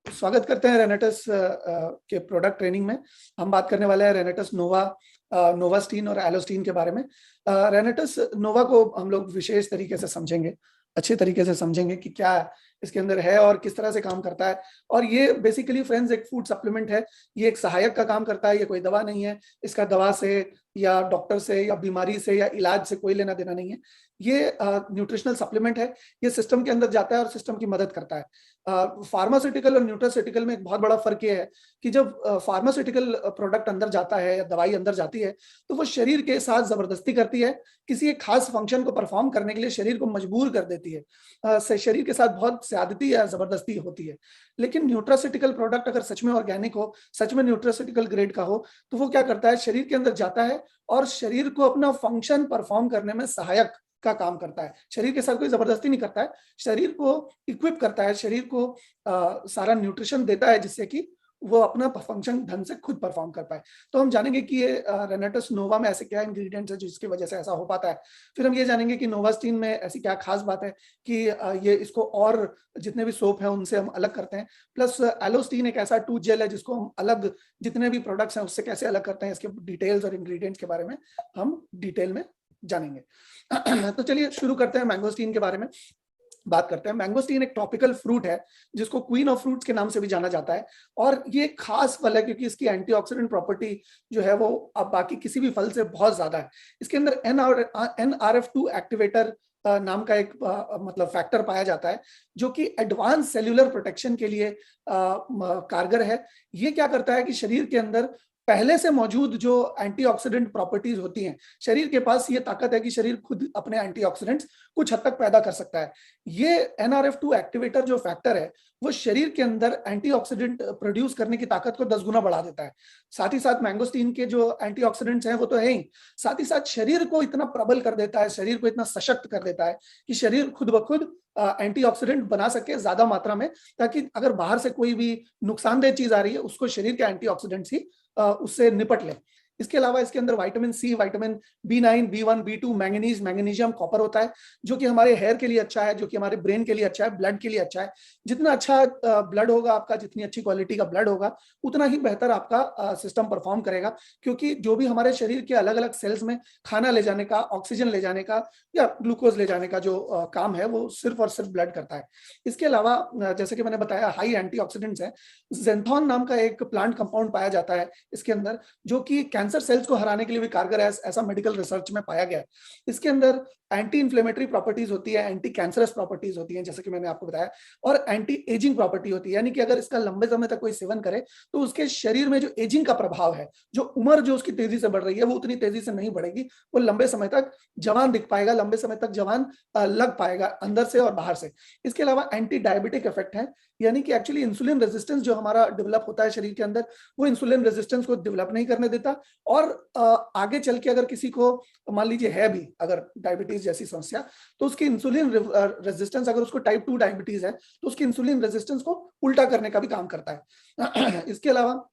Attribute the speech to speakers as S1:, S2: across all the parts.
S1: स्वागत करते हैं रेनेटस के प्रोडक्ट ट्रेनिंग में। हम बात करने वाले हैं रेनेटस नोवा, नोवास्टीन और एलोस्टीन के बारे में। रेनेटस नोवा को हम लोग विशेष तरीके से समझेंगे, अच्छे तरीके से समझेंगे कि क्या इसके अंदर है और किस तरह से काम करता है। और ये बेसिकली फ्रेंड्स एक फूड सप्लीमेंट है, ये एक सहायक का काम करता है, ये कोई दवा नहीं है। इसका दवा से या डॉक्टर से या बीमारी से या इलाज से कोई लेना देना नहीं है। ये न्यूट्रिशनल सप्लीमेंट है, ये सिस्टम के अंदर जाता है और सिस्टम की मदद करता है। फार्मास्यूटिकल और न्यूट्रास्यूटिकल में एक बहुत बड़ा फर्क ये है कि जब फार्मास्यूटिकल प्रोडक्ट अंदर जाता है या दवाई अंदर जाती है तो वो शरीर के साथ जबरदस्ती करती है, किसी एक खास फंक्शन को परफॉर्म करने के लिए शरीर को मजबूर कर देती है। शरीर के साथ बहुत ज्यादती या जबरदस्ती होती है। लेकिन न्यूट्रास्यूटिकल प्रोडक्ट अगर सच में ऑर्गेनिक हो, सच में न्यूट्रास्यूटिकल ग्रेड का हो, तो वो क्या करता है, शरीर के अंदर जाता है और शरीर को अपना फंक्शन परफॉर्म करने में सहायक का काम करता है। शरीर के साथ कोई जबरदस्ती नहीं करता है, शरीर को इक्विप करता है, शरीर को सारा न्यूट्रिशन देता है जिससे कि वो अपना फंक्शन ढंग से खुद परफॉर्म कर पाए। तो हम जानेंगे कि ये रेनेटस नोवा में ऐसे क्या इंग्रेडिएंट्स है जिसकी वजह से ऐसा हो पाता है। फिर हम ये जानेंगे कि नोवास्टीन में ऐसी क्या खास बात है कि ये इसको और जितने भी सोप हैं उनसे हम अलग करते हैं। प्लस एलोस्टीन एक ऐसा टूथ जेल है जिसको हम अलग जितने भी प्रोडक्ट्स हैं उससे कैसे अलग करते हैं, इसके डिटेल्स और इंग्रेडिएंट्स के बारे में हम डिटेल में जानेंगे। तो चलिए शुरू करते हैं, मैंगोस्टीन के बारे में बात करते हैं। मैंगोस्टीन एक ट्रॉपिकल फ्रूट है जिसको क्वीन ऑफ फ्रूट्स के नाम से भी जाना जाता है। और ये खास फल है क्योंकि इसकी एंटीऑक्सीडेंट प्रॉपर्टी जो है वो अब बाकी किसी भी फल से बहुत ज्यादा है। इसके अंदर NRF2 एक्टिवेटर नाम का एक मतलब फैक्टर पाया जाता है जो कि एडवांस सेल्यूलर प्रोटेक्शन के लिए कारगर है। ये क्या करता है कि शरीर के अंदर पहले से मौजूद जो एंटीऑक्सीडेंट प्रॉपर्टीज होती हैं, शरीर के पास ये ताकत है कि शरीर खुद अपने एंटीऑक्सीडेंट्स कुछ हद तक पैदा कर सकता है। ये NRF2 एक्टिवेटर जो फैक्टर है वो शरीर के अंदर एंटीऑक्सीडेंट प्रोड्यूस करने की ताकत को 10 गुना बढ़ा देता है। साथ ही साथ मैंगोस्टीन के जो एंटीऑक्सीडेंट्स हैं वो तो है ही, साथ ही साथ शरीर को इतना प्रबल कर देता है, शरीर को इतना सशक्त कर देता है कि शरीर खुद ब खुद एंटीऑक्सीडेंट बना सके ज्यादा मात्रा में, ताकि अगर बाहर से कोई भी नुकसानदेह चीज आ रही है उसको शरीर के एंटीऑक्सीडेंट्स ही उससे निपट ले। इसके अलावा इसके अंदर vitamin C, vitamin B9, B1, B2, manganese, magnesium, copper होता है जो कि हमारे हेयर के लिए अच्छा है, जो कि हमारे ब्रेन के लिए अच्छा है, ब्लड के लिए अच्छा है। जितना अच्छा ब्लड होगा आपका, जितनी अच्छी क्वालिटी का ब्लड होगा, उतना ही बेहतर आपका सिस्टम परफॉर्म करेगा। क्योंकि जो भी हमारे शरीर के अलग अलग सेल्स में खाना ले जाने का, ऑक्सीजन ले जाने का या ग्लूकोज ले जाने का जो काम है वो सिर्फ और सिर्फ ब्लड करता है। इसके अलावा जैसे कि मैंने बताया हाई एंटीऑक्सीडेंट्स है। ज़ेंथॉन नाम का एक प्लांट कंपाउंड पाया जाता है इसके अंदर जो कि कैंसर सेल्स को हराने के लिए भी कारगर है, ऐसा मेडिकल रिसर्च में पाया गया है। इसके अंदर एंटी इन्फ्लेमेटरी प्रॉपर्टीज होती है, एंटी कैंसरस प्रॉपर्टीज होती हैं जैसे कि मैंने आपको बताया, और एंटी एजिंग प्रॉपर्टी होती है, यानी कि अगर इसका लंबे समय तक कोई सेवन करे तो उसके शरीर में जो एजिंग का प्रभाव है, जो उम्र जो उसकी तेजी से बढ़ रही है वो उतनी तेजी से नहीं बढ़ेगी, वो लंबे समय तक जवान दिख पाएगा, लंबे समय तक जवान लग पाएगा अंदर से और बाहर से। इसके अलावा एंटी डायबिटिक इफेक्ट है, यानी कि एक्चुअली इंसुलिन रेजिस्टेंस जो हमारा डेवलप होता है शरीर के अंदर, वो इंसुलिन रेजिस्टेंस को डेवलप नहीं करने देता। और आगे चल के अगर किसी को मान लीजिए है भी अगर डायबिटीज जैसी समस्या, तो उसकी इंसुलिन रेजिस्टेंस, अगर उसको टाइप 2 डायबिटीज है तो उसकी इंसुलिन रेजिस्टेंस को उल्टा करने का भी काम करता है। इसके अलावा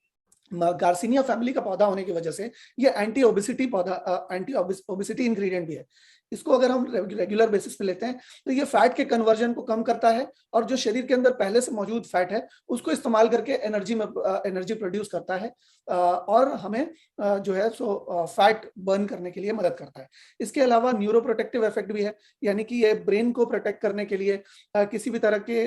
S1: गार्सिनिया फैमिली का पौधा होने की वजह से ये एंटी ओबेसिटी पौधा, एंटी ओबेसिटी इंग्रेडिएंट भी है। इसको अगर हम रेगुलर बेसिस पे लेते हैं तो ये फैट के कन्वर्जन को कम करता है और जो शरीर के अंदर पहले से मौजूद फैट है उसको इस्तेमाल करके एनर्जी प्रोड्यूस करता है और हमें जो है सो फैट बर्न करने के लिए मदद करता है। इसके अलावा न्यूरो प्रोटेक्टिव इफेक्ट भी है, यानी कि ये ब्रेन को प्रोटेक्ट करने के लिए, किसी भी तरह के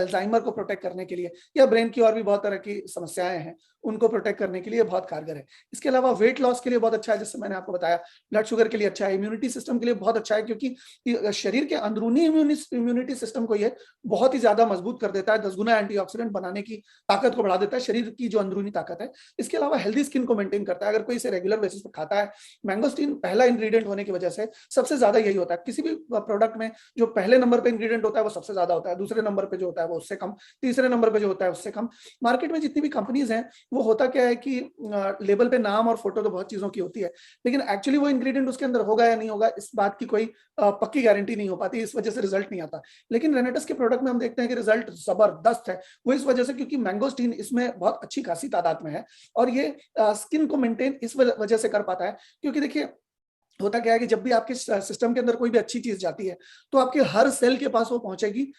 S1: एल्जाइमर को प्रोटेक्ट करने के लिए, या ब्रेन की और भी बहुत तरह की समस्याएं हैं उनको प्रोटेक्ट करने के लिए बहुत कारगर है। इसके अलावा वेट लॉस के लिए बहुत अच्छा है, जैसे मैंने आपको बताया, ब्लड शुगर के लिए अच्छा है, इम्यूनिटी सिस्टम के लिए बहुत अच्छा है क्योंकि शरीर के अंदरूनी इम्यूनिटी सिस्टम को ये बहुत ही ज्यादा मजबूत कर देता है, 10 गुना एंटीऑक्सीडेंट बनाने की ताकत को बढ़ा देता है, शरीर की जो अंदरूनी ताकत है। इसके अलावा हेल्दी स्किन को मेंटेन करता है, अगर कोई इसे रेगुलर बेसिस पर खाता है। मैंगोस्टीन पहला इंग्रेडिएंट होने की वजह से सबसे ज्यादा यही होता है, किसी भी प्रोडक्ट में जो पहले नंबर पे इंग्रेडिएंट होता है वो सबसे ज्यादा होता है, दूसरे नंबर पे जो होता है वो उससे कम, तीसरे नंबर पे जो होता है उससे कम। मार्केट में जितनी भी कंपनीज हैं वो होता क्या है कि लेबल पे नाम और फोटो तो बहुत चीजों की होती है, लेकिन एक्चुअली वो इंग्रेडिएंट उसके अंदर होगा या नहीं होगा इस बात की कोई पक्की गारंटी नहीं हो पाती, इस वजह से रिजल्ट नहीं आता। लेकिन रेनेटस के प्रोडक्ट में हम देखते हैं कि रिजल्ट जबरदस्त है, वो इस वजह से क्योंकि मैंगोस्टीन इसमें बहुत अच्छी खासी तादाद में है और ये स्किन को मेंटेन इस वजह से कर पाता है क्योंकि देखिए होता क्या है कि जब भी आपके सिस्टम के अंदर कोई भी अच्छी चीज जाती है तो आपके हर सेल के पास वो पहुंचेगी,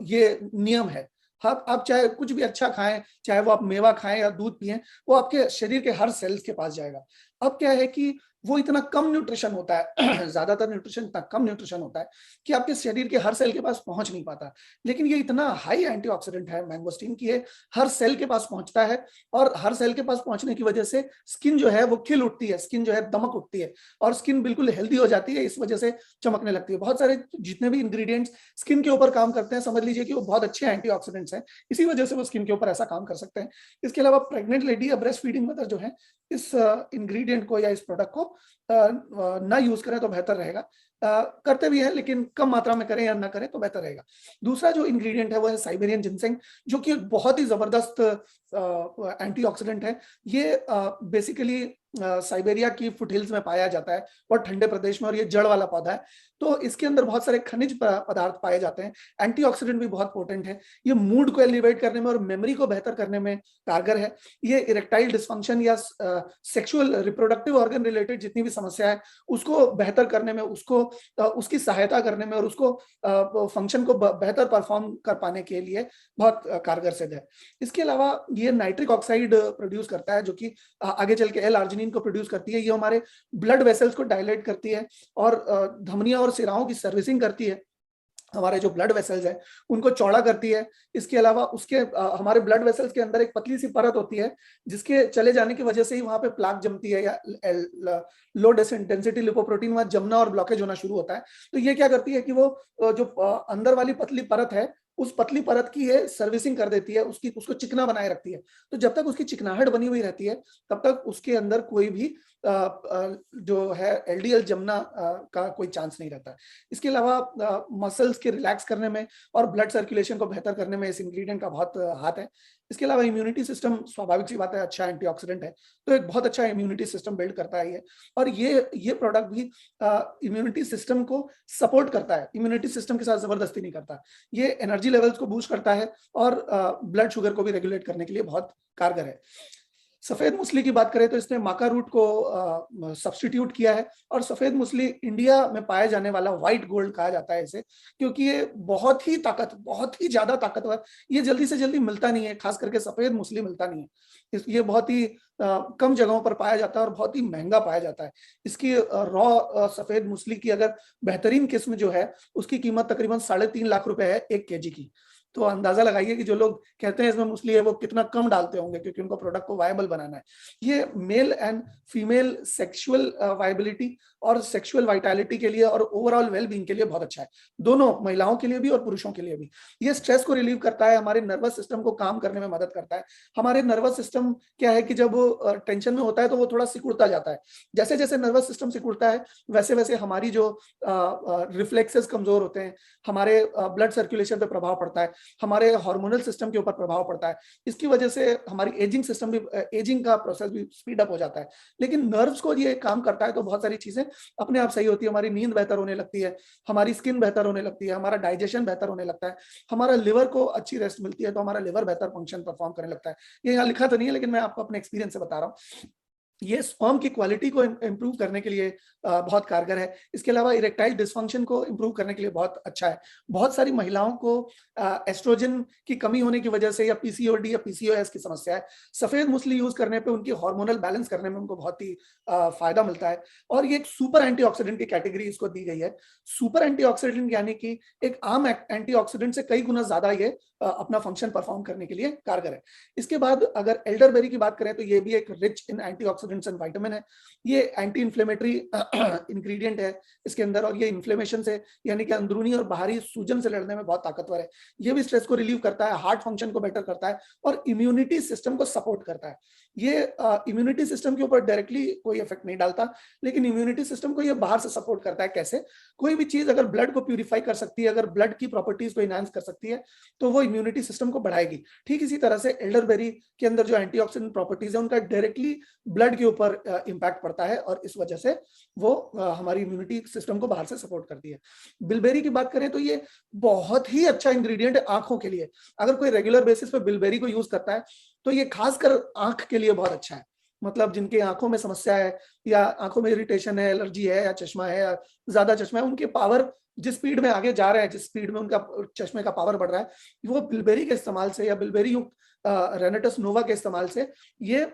S1: ये नियम है। आप चाहे कुछ भी अच्छा खाएं, चाहे वो आप मेवा खाएं या दूध पिएं, वो आपके शरीर के हर सेल्स के पास जाएगा। अब क्या है कि वो इतना कम न्यूट्रिशन होता है ज्यादातर न्यूट्रिशन इतना कम न्यूट्रिशन होता है कि आपके शरीर के हर सेल के पास पहुंच नहीं पाता। लेकिन ये इतना हाई एंटीऑक्सीडेंट है मैंगोस्टीन की, ये हर सेल के पास पहुंचता है, और हर सेल के पास पहुंचने की वजह से स्किन जो है वो खिल उठती है, स्किन जो है दमक उठती है, और स्किन बिल्कुल हेल्दी हो जाती है, इस वजह से चमकने लगती है। बहुत सारे जितने भी इंग्रेडिएंट्स स्किन के ऊपर काम करते हैं, समझ लीजिए कि वो बहुत अच्छे एंटीऑक्सीडेंट्स हैं, इसी वजह से वो स्किन के ऊपर ऐसा काम कर सकते हैं। इसके अलावा प्रेग्नेंट लेडी या ब्रेस्ट फीडिंग मदर जो है, इस इंग्रेडिएंट को या इस प्रोडक्ट को ना यूज करें तो बेहतर रहेगा। करते भी हैं लेकिन कम मात्रा में करें या ना करें तो बेहतर रहेगा। दूसरा जो इंग्रेडिएंट है वो है साइबेरियन जिनसेंग, जो कि एक बहुत ही जबरदस्त एंटीऑक्सीडेंट है। ये बेसिकली साइबेरिया की फुटहिल्स में पाया जाता है और ठंडे प्रदेश में, और ये जड़ वाला पौधा है, तो इसके अंदर बहुत सारे खनिज पदार्थ पाए जाते हैं। एंटीऑक्सीडेंट भी बहुत पोटेंट है। ये मूड को एलिवेट करने में और मेमोरी को बेहतर करने में कारगर है। ये इरेक्टाइल डिसफंक्शन या सेक्सुअल रिप्रोडक्टिव ऑर्गन रिलेटेड जितनी भी समस्या है उसको बेहतर करने में, उसको उसकी सहायता करने में, और उसको फंक्शन को बेहतर परफॉर्म कर पाने के लिए बहुत कारगर सिद्ध है। इसके अलावा ये नाइट्रिक ऑक्साइड प्रोड्यूस करता है, जो कि आगे चल के एल आर्जिनिन को प्रोड्यूस करती है। ये हमारे ब्लड वेसल्स को डायलेट करती है और धमनियों और सिराओं की सर्विसिंग करती है, हमारे जो ब्लड वेसल्स है उनको चौड़ा करती है। इसके अलावा उसके हमारे ब्लड वेसल्स के अंदर एक पतली सी परत होती है जिसके चले जाने की वजह से ही वहां पे प्लाक जमती है, या लो डेंसिटी लिपोप्रोटीन वहां जमना और ब्लॉकेज होना शुरू होता है। तो ये क्या करती है कि वो जो अंदर वाली पतली परत है, उस पतली परत की ये सर्विसिंग कर देती है, उसको चिकना बनाए रखती है। तो जब तक उसकी चिकनाहट बनी हुई रहती है तब तक उसके अंदर कोई भी जो है एलडीएल जमना का कोई चांस नहीं रहता है। इसके अलावा मसल्स के रिलैक्स करने में और ब्लड सर्कुलेशन को बेहतर करने में इस इंग्रेडिएंट का बहुत हाथ है। इसके अलावा इम्यूनिटी सिस्टम, स्वाभाविक सी बात है, अच्छा एंटीऑक्सीडेंट है तो एक बहुत अच्छा इम्यूनिटी सिस्टम बिल्ड करता है ये। और ये प्रोडक्ट भी इम्यूनिटी सिस्टम को सपोर्ट करता है, इम्यूनिटी सिस्टम के साथ जबरदस्ती नहीं करता। ये एनर्जी लेवल्स को बूस्ट करता है और ब्लड शुगर को भी रेगुलेट करने के लिए बहुत कारगर है। सफेद मूसली की बात करें तो इसने माका रूट को सब्स्टिट्यूट किया है, और सफेद मूसली इंडिया में पाया जाने वाला व्हाइट गोल्ड कहा जाता है इसे, क्योंकि ये बहुत ही ज्यादा ताकतवर, ये जल्दी से जल्दी मिलता नहीं है, खास करके सफेद मूसली मिलता नहीं है। ये बहुत ही कम जगहों पर पाया जाता है और बहुत ही महंगा पाया जाता है। इसकी रॉ सफेद मूसली की अगर बेहतरीन किस्म जो है उसकी कीमत तकरीबन 3.5 लाख रुपए है 1 केजी की। तो अंदाजा लगाइए कि जो लोग कहते हैं इसमें मूसली है वो कितना कम डालते होंगे, क्योंकि उनको प्रोडक्ट को वायबल बनाना है। ये male and female sexual viability और सेक्सुअल वाइटलिटी के लिए और ओवरऑल वेलबींग के लिए बहुत अच्छा है, दोनों महिलाओं के लिए भी और पुरुषों के लिए भी। ये स्ट्रेस को रिलीव करता है, हमारे नर्वस सिस्टम को काम करने में मदद करता है। हमारे नर्वस सिस्टम क्या है कि जब वो टेंशन में होता है तो वो थोड़ा सिकुड़ता जाता है। जैसे जैसे नर्वस सिस्टम सिकुड़ता है वैसे वैसे हमारी जो रिफ्लेक्सेस कमजोर होते हैं, हमारे ब्लड सर्कुलेशन पे प्रभाव पड़ता है, हमारे हार्मोनल सिस्टम के ऊपर प्रभाव पड़ता है। इसकी वजह से हमारी एजिंग का प्रोसेस भी स्पीड अप हो जाता है। लेकिन नर्व्स को ये काम करता है तो बहुत सारी चीजें अपने आप सही होती है। हमारी नींद बेहतर होने लगती है, हमारी स्किन बेहतर होने लगती है, हमारा डाइजेशन बेहतर होने लगता है, हमारा लिवर को अच्छी रेस्ट मिलती है तो हमारा लिवर बेहतर फंक्शन परफॉर्म करने लगता है। ये यहाँ लिखा तो नहीं है लेकिन मैं आपको अपने एक्सपीरियंस से बता रहा हूँ। ये स्पर्म की क्वालिटी को इम्प्रूव करने के लिए बहुत कारगर है। इसके अलावा इरेक्टाइल डिसफंक्शन को इम्प्रूव करने के लिए बहुत अच्छा है। बहुत सारी महिलाओं को एस्ट्रोजन की कमी होने की वजह से या पीसीओडी या पीसीओएस की समस्या है, सफेद मूसली यूज करने पे उनकी हार्मोनल बैलेंस करने में उनको बहुत ही फायदा मिलता है। और ये एक सुपर एंटीऑक्सीडेंट की कैटेगरी इसको दी गई है। सुपर एंटीऑक्सीडेंट यानी कि एक आम एंटीऑक्सीडेंट से कई गुना ज्यादा ये अपना फंक्शन परफॉर्म करने के लिए कारगर है। इसके बाद अगर एल्डरबेरी की बात करें तो ये भी एक rich in antioxidants and vitamin है। ये एंटी इन्फ्लेमेटरी इंग्रेडिएंट है इसके अंदर, और ये इन्फ्लेमेशन से यानी कि अंदरूनी और बाहरी सूजन से लड़ने में बहुत ताकतवर है। ये भी स्ट्रेस को रिलीव करता है, हार्ट फंक्शन को बेटर करता है और इम्यूनिटी सिस्टम को सपोर्ट करता है। ये इम्यूनिटी सिस्टम के ऊपर डायरेक्टली कोई इफेक्ट नहीं डालता, लेकिन इम्यूनिटी सिस्टम को ये बाहर से सपोर्ट करता है। कैसे? कोई भी चीज अगर ब्लड को प्यूरिफाई कर सकती है, अगर ब्लड की प्रॉपर्टीज को इनहांस कर सकती है तो वो इम्यूनिटी सिस्टम को बढ़ाएगी। ठीक इसी तरह से एल्डरबेरी के अंदर जो एंटीऑक्सीडेंट प्रॉपर्टीज है उनका डायरेक्टली ब्लड के ऊपर इंपैक्ट पड़ता है और इस वजह से वो हमारी इम्यूनिटी सिस्टम को बाहर से सपोर्ट करती है। बिलबेरी की बात करें तो ये बहुत ही अच्छा इंग्रेडिएंट है आंखों के लिए। अगर कोई रेगुलर बेसिस पे बिलबेरी को यूज करता है तो ये खासकर आंख के लिए बहुत अच्छा है। मतलब जिनके आंखों में समस्या है या आंखों में इरिटेशन है, एलर्जी है या चश्मा है या ज्यादा चश्मा है, उनके पावर जिस स्पीड में आगे जा रहे हैं, जिस स्पीड में उनका चश्मे का पावर बढ़ रहा है, वो बिलबेरी के इस्तेमाल से या बिलबेरी युक्त रेनेटस नोवा के इस्तेमाल से ये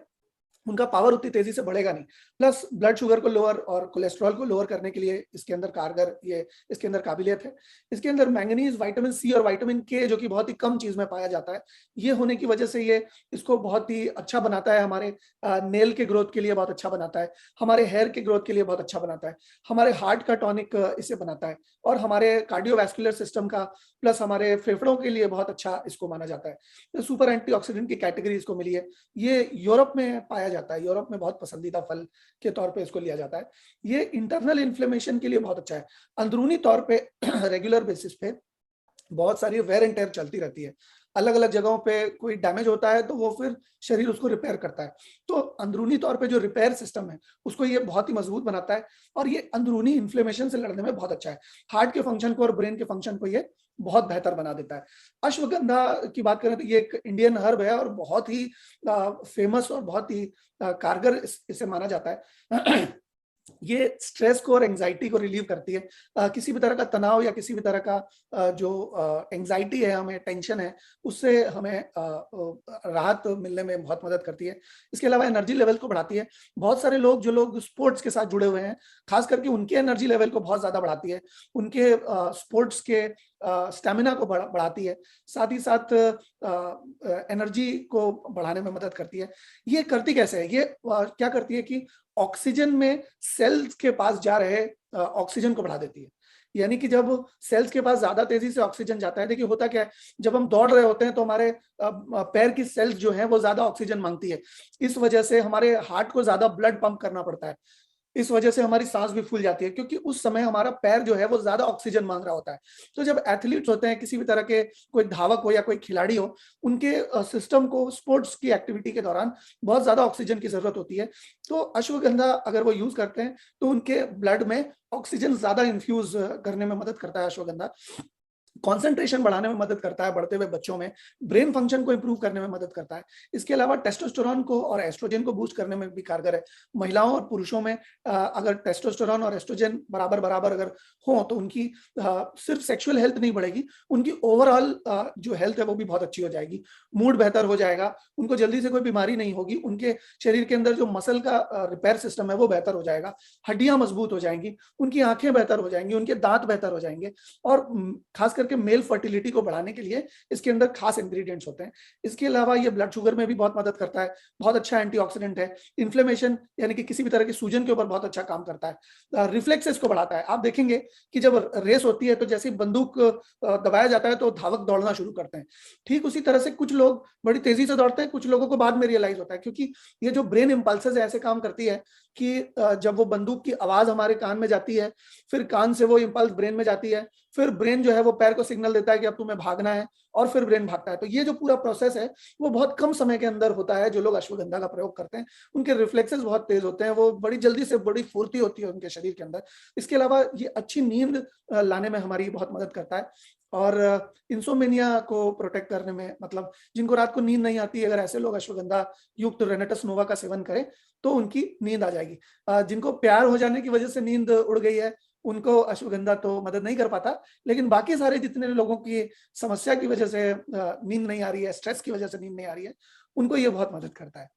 S1: उनका पावर उतनी तेजी से बढ़ेगा नहीं। प्लस ब्लड शुगर को लोअर और कोलेस्ट्रॉल को लोअर करने के लिए इसके अंदर कारगर, ये इसके अंदर काबिलियत है। इसके अंदर मैंगनीज, विटामिन सी और विटामिन के, जो कि बहुत ही कम चीज में पाया जाता है, ये होने की वजह से ये इसको बहुत ही अच्छा बनाता है। हमारे नेल के ग्रोथ के लिए बहुत अच्छा बनाता है, हमारे हेयर के ग्रोथ के लिए बहुत अच्छा बनाता है, हमारे हार्ट का टॉनिक इसे बनाता है, और हमारे कार्डियोवैस्कुलर सिस्टम का प्लस हमारे फेफड़ों के लिए बहुत अच्छा इसको माना जाता है। तो सुपर एंटीऑक्सीडेंट की कैटेगरी इसको मिली है। ये यूरोप में पाया जाता है, यूरोप में बहुत पसंदीदा फल के तौर पे इसको लिया जाता है। ये इंटरनल इन्फ्लेमेशन के लिए बहुत अच्छा है। अंदरूनी तौर पे रेगुलर बेसिस पे बहुत सारी वेयर एंड टेयर चलती रहती है, अलग अलग जगहों पे कोई डैमेज होता है तो वो फिर शरीर उसको रिपेयर करता है। तो अंदरूनी तौर पे जो रिपेयर सिस्टम है उसको ये बहुत ही मजबूत बनाता है, और ये अंदरूनी इन्फ्लेमेशन से लड़ने में बहुत अच्छा है। हार्ट के फंक्शन को और ब्रेन के फंक्शन को ये बहुत बेहतर बना देता है। अश्वगंधा की बात करें तो ये एक इंडियन हर्ब है और बहुत ही फेमस और बहुत ही कारगर इसे माना जाता है। ये स्ट्रेस को और एंजाइटी को रिलीव करती है। किसी भी तरह का तनाव या किसी भी तरह का जो एंजाइटी है, हमें टेंशन है, उससे हमें राहत मिलने में बहुत मदद करती है। इसके अलावा एनर्जी लेवल को बढ़ाती है। बहुत सारे लोग, जो लोग स्पोर्ट्स के साथ जुड़े हुए हैं, खास करके उनके एनर्जी लेवल को बहुत ज्यादा बढ़ाती है, उनके स्पोर्ट्स के स्टेमिना को बढ़ाती है, साथ ही साथ एनर्जी को बढ़ाने में मदद करती है। ये करती कैसे है? ये क्या करती है कि ऑक्सीजन में सेल्स के पास जा रहे ऑक्सीजन को बढ़ा देती है। यानी कि जब सेल्स के पास ज्यादा तेजी से ऑक्सीजन जाता है, देखिए होता क्या है, जब हम दौड़ रहे होते हैं तो हमारे पैर की सेल्स जो हैं वो ज्यादा ऑक्सीजन मांगती है। इस वजह से हमारे हार्ट को ज्यादा ब्लड पंप करना पड़ता है। इस वजह से हमारी सांस भी फूल जाती है, क्योंकि उस समय हमारा पैर जो है वो ज्यादा ऑक्सीजन मांग रहा होता है। तो जब एथलीट्स होते हैं, किसी भी तरह के, कोई धावक हो या कोई खिलाड़ी हो, उनके सिस्टम को स्पोर्ट्स की एक्टिविटी के दौरान बहुत ज्यादा ऑक्सीजन की जरूरत होती है। तो अश्वगंधा अगर वो यूज करते हैं तो उनके ब्लड में ऑक्सीजन ज्यादा इन्फ्यूज करने में मदद करता है अश्वगंधा। कंसंट्रेशन बढ़ाने में मदद करता है बढ़ते हुए बच्चों में, ब्रेन फंक्शन को इंप्रूव करने में मदद करता है। इसके अलावा टेस्टोस्टेरोन को और एस्ट्रोजन को बूस्ट करने में भी कारगर है। महिलाओं और पुरुषों में अगर टेस्टोस्टेरोन और एस्ट्रोजन बराबर बराबर अगर हो तो उनकी सिर्फ सेक्सुअल हेल्थ नहीं बढ़ेगी, उनकी ओवरऑल जो हेल्थ है वो भी बहुत अच्छी हो जाएगी। मूड बेहतर हो जाएगा, उनको जल्दी से कोई बीमारी नहीं होगी, उनके शरीर के अंदर जो मसल का रिपेयर सिस्टम है वो बेहतर हो जाएगा, हड्डियां मजबूत हो जाएंगी, उनकी आंखें बेहतर हो जाएंगी, उनके दांत बेहतर हो जाएंगे। और खास करके मेल फर्टिलिटी को बढ़ाने के लिए इसके अंदर खास इंग्रेडिएंट्स होते हैं। इसके अलावा ये ब्लड शुगर में भी बहुत मदद करता है, बहुत अच्छा एंटीऑक्सीडेंट है। इन्फ्लेमेशन यानी कि किसी भी तरह की सूजन के ऊपर बहुत अच्छा काम करता है। रिफ्लेक्सेस को बढ़ाता है। आप देखेंगे कि जब रेस होती है तो जैसे ही बंदूक दबाया जाता है तो धावक दौड़ना शुरू करते हैं। ठीक उसी तरह से कुछ लोग बड़ी तेजी से दौड़ते हैं, कुछ लोगों को बाद में रियलाइज होता है, क्योंकि ये जो ब्रेन इंपल्सेस ऐसे काम करती है कि जब वो बंदूक की आवाज हमारे कान में जाती है, फिर कान से वो इंपल्स ब्रेन में जाती है, फिर ब्रेन जो है वो पैर को सिग्नल देता है कि अब तुम्हें भागना है, और फिर ब्रेन भागता है। तो ये जो पूरा प्रोसेस है वो बहुत कम समय के अंदर होता है। जो लोग अश्वगंधा का प्रयोग करते हैं उनके रिफ्लेक्सेस बहुत तेज होते हैं, वो बड़ी जल्दी से बड़ी फुर्ती होती है उनके शरीर के अंदर। इसके अलावा ये अच्छी नींद लाने में हमारी बहुत मदद करता है, और इंसोमेनिया को प्रोटेक्ट करने में, मतलब जिनको रात को नींद नहीं आती, अगर ऐसे लोग अश्वगंधा युक्त रेनेटस नोवा का सेवन करें तो उनकी नींद आ जाएगी। जिनको प्यार हो जाने की वजह से नींद उड़ गई है उनको अश्वगंधा तो मदद नहीं कर पाता, लेकिन बाकी सारे जितने लोगों की समस्या की वजह से नींद नहीं आ रही है, स्ट्रेस की वजह से नींद नहीं आ रही है, उनको ये बहुत मदद करता है।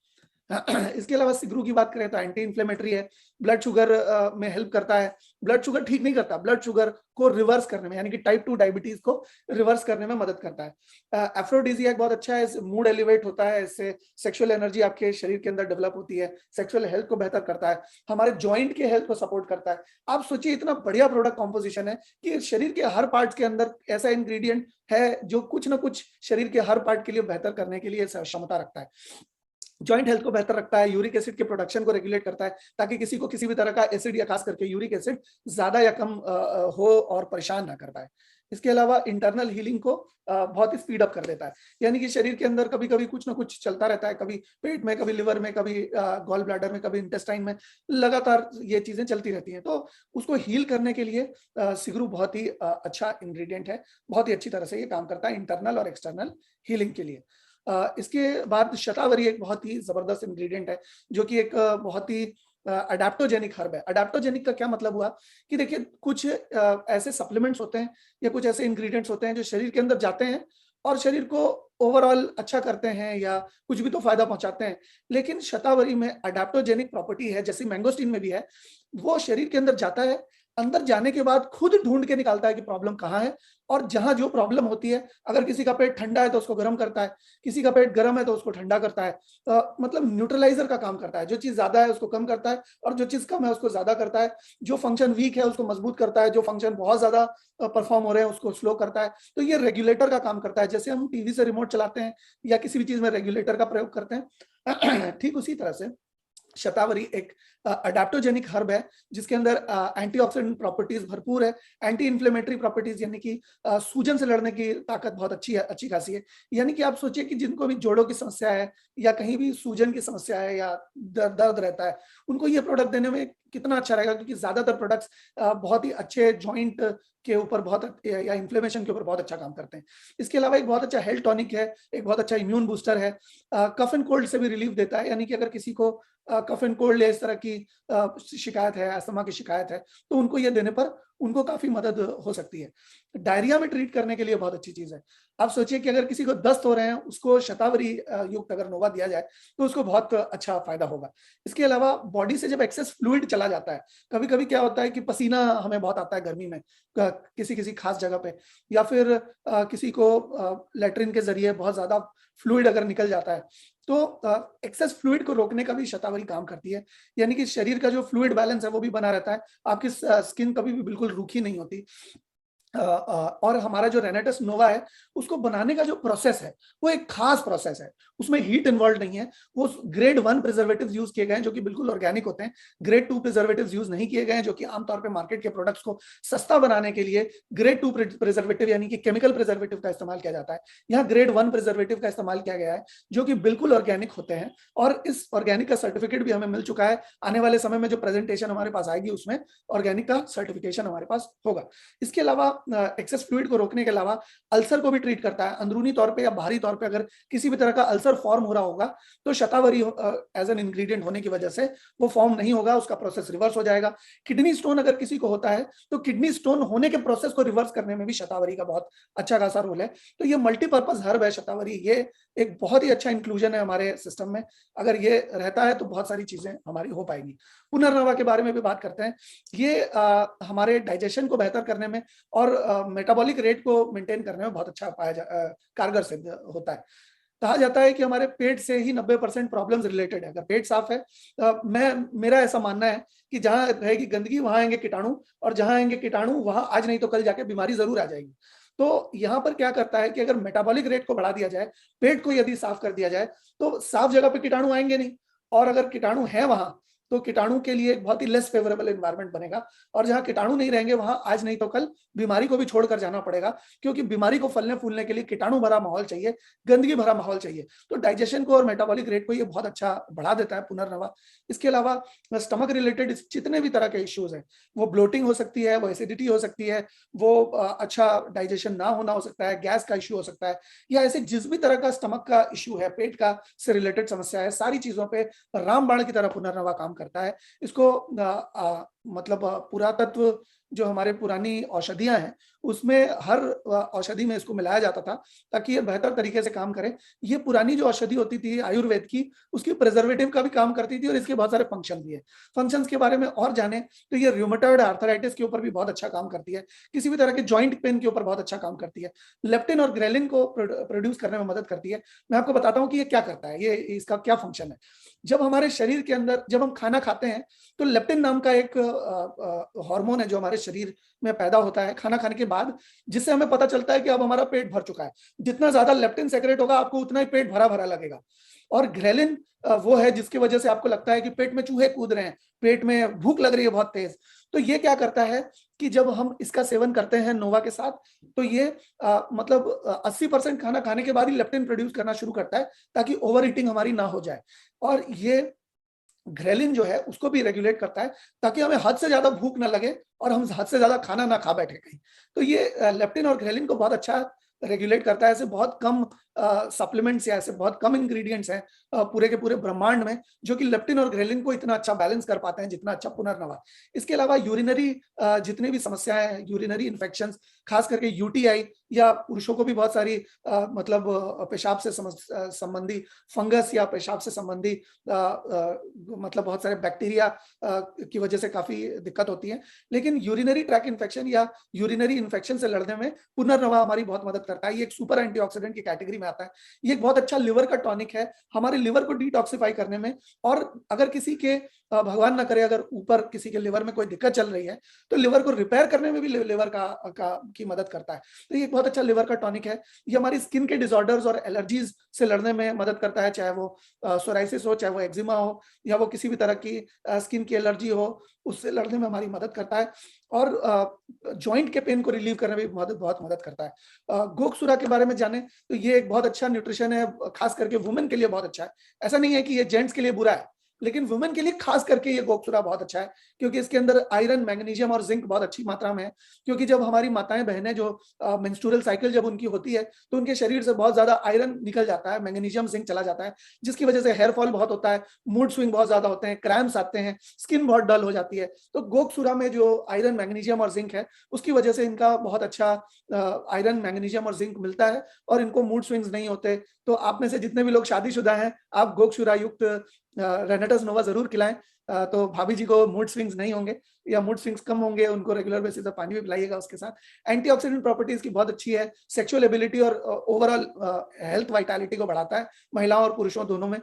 S1: इसके अलावा सिगरू की बात करें तो एंटी इन्फ्लेमेटरी है, ब्लड शुगर में हेल्प करता है। ब्लड शुगर ठीक नहीं करता, ब्लड शुगर को रिवर्स करने में, यानी कि टाइप 2 डायबिटीज को रिवर्स करने में मदद करता है। एफ्रोडीजियाक बहुत अच्छा है, मूड एलिवेट होता है, इससे सेक्सुअल एनर्जी आपके शरीर के अंदर डेवलप होती है, सेक्सुअल हेल्थ को बेहतर करता है, हमारे जॉइंट के हेल्थ को सपोर्ट करता है। आप सोचिए इतना बढ़िया प्रोडक्ट कॉम्पोजिशन है कि शरीर के हर पार्ट के अंदर ऐसा इंग्रेडिएंट है जो कुछ ना कुछ शरीर के हर पार्ट के लिए बेहतर करने के लिए क्षमता रखता है। जॉइंट हेल्थ को बेहतर रखता है, यूरिक एसिड के प्रोडक्शन को रेगुलेट करता है, ताकि किसी को किसी भी तरह का एसिड या खास करके यूरिक एसिड ज्यादा या कम हो और परेशान ना कर पाए। इसके अलावा इंटरनल हीलिंग को बहुत ही स्पीड अप कर देता है, यानी कि शरीर के अंदर कभी कभी कुछ ना कुछ चलता रहता है, कभी पेट में, कभी लिवर में, कभी गॉल ब्लैडर में, कभी इंटेस्टाइन में, लगातार ये चीजें चलती रहती हैं। तो उसको हील करने के लिए सिगरू बहुत ही अच्छा इंग्रेडिएंट है, बहुत ही अच्छी तरह से ये काम करता है इंटरनल और एक्सटर्नल हीलिंग के लिए। इसके बाद शतावरी एक बहुत ही जबरदस्त इंग्रेडिएंट है, जो कि एक बहुत ही अडेप्टोजेनिक हर्ब है। अडेप्टोजेनिक का क्या मतलब हुआ कि देखिए कुछ ऐसे सप्लीमेंट्स होते हैं या कुछ ऐसे इंग्रेडिएंट्स होते हैं जो शरीर के अंदर जाते हैं और शरीर को ओवरऑल अच्छा करते हैं या कुछ भी तो फायदा पहुंचाते हैं। लेकिन शतावरी में अडेप्टोजेनिक प्रॉपर्टी है, जैसे मैंगोस्टीन में भी है। वो शरीर के अंदर जाता है, अंदर जाने के बाद खुद ढूंढ के निकालता है कि प्रॉब्लम कहाँ है, और जहां जो प्रॉब्लम होती है, अगर किसी का पेट ठंडा है तो उसको गर्म करता है, किसी का पेट गर्म है तो उसको ठंडा करता है। मतलब न्यूट्रलाइजर का काम करता है। जो चीज ज्यादा है उसको कम करता है और जो चीज कम है उसको ज्यादा करता है। जो फंक्शन वीक है उसको मजबूत करता है, जो फंक्शन बहुत ज्यादा परफॉर्म हो रहे हैं उसको स्लो करता है। तो ये रेगुलेटर का काम करता है। जैसे हम टीवी से रिमोट चलाते हैं या किसी भी चीज में रेगुलेटर का प्रयोग करते हैं, ठीक उसी तरह से शतावरी एक अडेप्टोजेनिक हर्ब है जिसके अंदर एंटीऑक्सीडेंट प्रॉपर्टीज भरपूर है। एंटी इन्फ्लेमेटरी प्रॉपर्टीज, यानी कि सूजन से लड़ने की ताकत बहुत अच्छी है, अच्छी खासी है। यानी कि आप सोचिए कि जिनको भी जोड़ों की समस्या है या कहीं भी सूजन की समस्या है या दर्द रहता है, उनको ये प्रोडक्ट देने में कितना अच्छा रहेगा, क्योंकि ज्यादातर प्रोडक्ट्स बहुत ही अच्छे जॉइंट के ऊपर या इन्फ्लेमेशन के ऊपर बहुत अच्छा काम करते हैं। इसके अलावा एक बहुत अच्छा हेल्थ टॉनिक है, एक बहुत अच्छा इम्यून बूस्टर है। कफ एंड कोल्ड से भी रिलीफ देता है, यानी कि अगर किसी को कफ एंड कोल्ड या इस तरह की शिकायत है, अस्थमा की शिकायत है, तो उनको ये देने पर उनको काफी मदद हो सकती है। डायरिया में ट्रीट करने के लिए बहुत अच्छी चीज है। आप सोचिए कि अगर किसी को दस्त हो रहे हैं, उसको शतावरी युक्त अगर नोवा दिया जाए तो उसको बहुत अच्छा फायदा होगा। इसके अलावा बॉडी से जब एक्सेस फ्लूइड चला जाता है, कभी कभी क्या होता है कि पसीना हमें बहुत आता है गर्मी में किसी किसी खास जगह पे, या फिर किसी को लेटरिन के जरिए बहुत ज्यादा फ्लूइड अगर निकल जाता है, तो एक्सेस फ्लूइड को रोकने का भी शतावरी काम करती है। यानी कि शरीर का जो फ्लूइड बैलेंस है वो भी बना रहता है, आपकी स्किन कभी भी बिल्कुल रूखी नहीं होती। और हमारा जो रेनेटस नोवा है उसको बनाने का जो प्रोसेस है वो एक खास प्रोसेस है। उसमें हीट इन्वॉल्व नहीं है। वो ग्रेड 1 प्रिजर्वेटिव्स यूज किए गए हैं जो कि बिल्कुल ऑर्गेनिक होते हैं। ग्रेड 2 प्रिजर्वेटिव्स यूज नहीं किए गए हैं, जो कि आमतौर पे मार्केट के प्रोडक्ट्स को सस्ता बनाने के लिए ग्रेड 2 प्रिजर्वेटिव यानी कि केमिकल प्रिजर्वेटिव का इस्तेमाल किया जाता है। यहाँ ग्रेड 1 प्रिजर्वेटिव का इस्तेमाल किया गया है जो कि बिल्कुल ऑर्गेनिक होते हैं, और इस ऑर्गेनिक का सर्टिफिकेट भी हमें मिल चुका है। आने वाले समय में जो प्रेजेंटेशन हमारे पास आएगी उसमें ऑर्गेनिक का सर्टिफिकेशन हमारे पास होगा। इसके अलावा एक्सेस फ्लूइड को रोकने के अलावा अल्सर को भी ट्रीट करता है। अंदरूनी तौर पे या बाहरी तौर पे अगर किसी भी तरह का अल्सर फॉर्म हो रहा होगा तो शतावरी एज एन इंग्रेडिएंट होने की वजह से वो फॉर्म नहीं होगा, उसका प्रोसेस रिवर्स हो जाएगा। किडनी स्टोन अगर किसी को होता है तो किडनी स्टोन होने के प्रोसेस को रिवर्स करने में भी शतावरी का बहुत अच्छा खासा रोल है। तो ये मल्टीपर्पज हर्ब है शतावरी। ये एक बहुत ही अच्छा इंक्लूजन है हमारे सिस्टम में। अगर ये रहता है तो बहुत सारी चीजें हमारी हो पाएंगी। पुनर्नवा के बारे में भी बात करते हैं। ये हमारे डाइजेशन को बेहतर करने में और मेटाबॉलिक रेट को मेंटेन करने में बहुत अच्छा कारगर सिद्ध होता है। कहा जाता है कि हमारे पेट से ही 90% प्रॉब्लम्स रिलेटेड है। अगर पेट साफ है, मेरा ऐसा मानना है कि जहां रहेगी गंदगी वहां आएंगे कीटाणु, और जहां आएंगे कीटाणु वहां आज नहीं तो कल जाके बीमारी जरूर आ जाएगी। तो यहाँ पर क्या करता है कि अगर मेटाबॉलिक रेट को बढ़ा दिया जाए, पेट को यदि साफ कर दिया जाए, तो साफ जगह पे कीटाणु आएंगे नहीं, और अगर कीटाणु है वहां तो कीटाणु के लिए एक बहुत ही लेस फेवरेबल एनवायरनमेंट बनेगा। और जहां कीटाणु नहीं रहेंगे वहां आज नहीं तो कल बीमारी को भी छोड़कर जाना पड़ेगा, क्योंकि बीमारी को फलने फूलने के लिए कीटाणु भरा माहौल चाहिए, गंदगी भरा माहौल चाहिए। तो डाइजेशन को और मेटाबॉलिक रेट को ये बहुत अच्छा बढ़ा देता है पुनर्नवा। इसके अलावा स्टमक रिलेटेड जितने भी तरह के इश्यूज हैं, वो ब्लोटिंग हो सकती है, वो एसिडिटी हो सकती है, वो अच्छा डाइजेशन ना होना हो सकता है, गैस का इश्यू हो सकता है, या ऐसे जिस भी तरह का स्टमक का इश्यू है, पेट का से रिलेटेड समस्या है, सारी चीजों पे रामबाण की तरह पुनर्नवा काम करता है। इसको मतलब पुरातत्व जो हमारे पुरानी औषधियां हैं उसमें हर औषधि में इसको मिलाया जाता था ताकि ये बेहतर तरीके से काम करे। ये पुरानी जो औषधि होती थी आयुर्वेद की, उसकी प्रिजर्वेटिव का भी काम करती थी, और इसके बहुत सारे फंक्शन भी है। फंक्शंस के बारे में और जाने तो ये रूमेटॉइड आर्थराइटिस के ऊपर भी बहुत अच्छा काम करती है, किसी भी तरह के जॉइंट पेन के ऊपर बहुत अच्छा काम करती है, लेप्टिन और ग्रेलिन को प्रोड्यूस करने में मदद करती है। मैं आपको बताता हूँ कि ये क्या करता है, ये इसका क्या फंक्शन है। जब हमारे शरीर के अंदर जब हम खाना खाते हैं तो लेप्टिन नाम का एक हार्मोन है जो हमारे शरीर में पैदा होता है खाना खाने के बाद, जिससे हमें पता चलता है कि अब हमारा पेट भर चुका है। जितना ज्यादा लेप्टिन सेक्रेट होगा आपको उतना ही पेट भरा भरा लगेगा। और ग्रेलिन वो है जिसकी वजह से आपको लगता है कि पेट में चूहे कूद रहे हैं, पेट में भूख लग रही है बहुत तेज। तो ये क्या करता है कि जब हम इसका सेवन करते हैं नोवा के साथ, तो ये मतलब 80% खाना खाने के बाद ही लेप्टिन प्रोड्यूस करना शुरू करता है ताकि ओवर ईटिंग हमारी ना हो जाए। और ये ग्रेलिन जो है उसको भी रेगुलेट करता है ताकि हमें हद से ज्यादा भूख ना लगे और हम हद से ज्यादा खाना ना खा बैठे कहीं। तो ये लेप्टिन और ग्रेलिन को बहुत अच्छा रेगुलेट करता है। ऐसे बहुत कम सप्लीमेंट्स या ऐसे बहुत कम इंग्रेडिएंट्स हैं पूरे के पूरे ब्रह्मांड में जो कि लेप्टिन और ग्रेलिन को इतना अच्छा बैलेंस कर पाते हैं जितना अच्छा पुनर्नवा। इसके अलावा यूरिनरी जितनी भी समस्याएं हैं, यूरिनरी इन्फेक्शंस, खास करके यूटीआई या पुरुषों को भी बहुत सारी मतलब पेशाब से संबंधी फंगस या पेशाब से संबंधी मतलब बहुत सारे बैक्टीरिया की वजह से काफी दिक्कत होती है। लेकिन यूरिनरी ट्रैक इन्फेक्शन या यूरिनरी इन्फेक्शन से लड़ने में पुनर्नवा हमारी बहुत मदद करता है। ये एक सुपर एंटीऑक्सीडेंट की कैटेगरी में आता है। ये एक बहुत अच्छा लिवर का टॉनिक है हमारे लिवर को डिटॉक्सिफाई करने में। और अगर किसी के भगवान ना करे अगर ऊपर किसी के लिवर में कोई दिक्कत चल रही है तो लिवर को रिपेयर करने में भी लिवर की मदद करता है। तो ये एक बहुत अच्छा लिवर का टॉनिक है। ये हमारी स्किन के डिसऑर्डर्स और एलर्जीज से लड़ने में मदद करता है, चाहे वो सोराइसिस हो, चाहे वो एक्जिमा हो, या वो किसी भी तरह की स्किन की एलर्जी हो, उससे लड़ने में हमारी मदद करता है। और जॉइंट के पेन को रिलीव करने में भी बहुत मदद करता है। गोकसुरा के बारे में जाने तो ये एक बहुत अच्छा न्यूट्रिशन है, खास करके वुमेन के लिए बहुत अच्छा है। ऐसा नहीं है कि ये जेंट्स के लिए बुरा है, लेकिन वुमेन के लिए खास करके ये गोकसुरा बहुत अच्छा है क्योंकि इसके अंदर आयरन, मैग्नीशियम और जिंक बहुत अच्छी मात्रा में है। क्योंकि जब हमारी माताएं बहनें जो मेंस्ट्रुअल साइकिल जब उनकी होती है तो उनके शरीर से बहुत ज्यादा आयरन निकल जाता है, मैग्नीशियम, जिंक चला जाता है, जिसकी वजह से हेयर फॉल बहुत होता है, मूड स्विंग बहुत ज्यादा होते हैं, क्रैम्स आते हैं, स्किन बहुत डल हो जाती है। तो गोकसुरा में जो आयरन, मैग्नीशियम और जिंक है उसकी वजह से इनका बहुत अच्छा आयरन, मैग्नीशियम और जिंक मिलता है और इनको मूड स्विंग्स नहीं होते। तो आप में से जितने भी लोग शादीशुदा हैं, आप गोकसुरा युक्त रेनेटस नोवा जरूर खिलाएं, तो भाभी जी को मूड स्विंग्स नहीं होंगे या मूड स्विंग्स कम होंगे। उनको रेगुलर बेसिस पर पानी भी पिलाइएगा उसके साथ। एंटीऑक्सीडेंट प्रॉपर्टीज की बहुत अच्छी है, सेक्सुअल एबिलिटी और ओवरऑल हेल्थ वाइटलिटी को बढ़ाता है महिलाओं और पुरुषों दोनों में।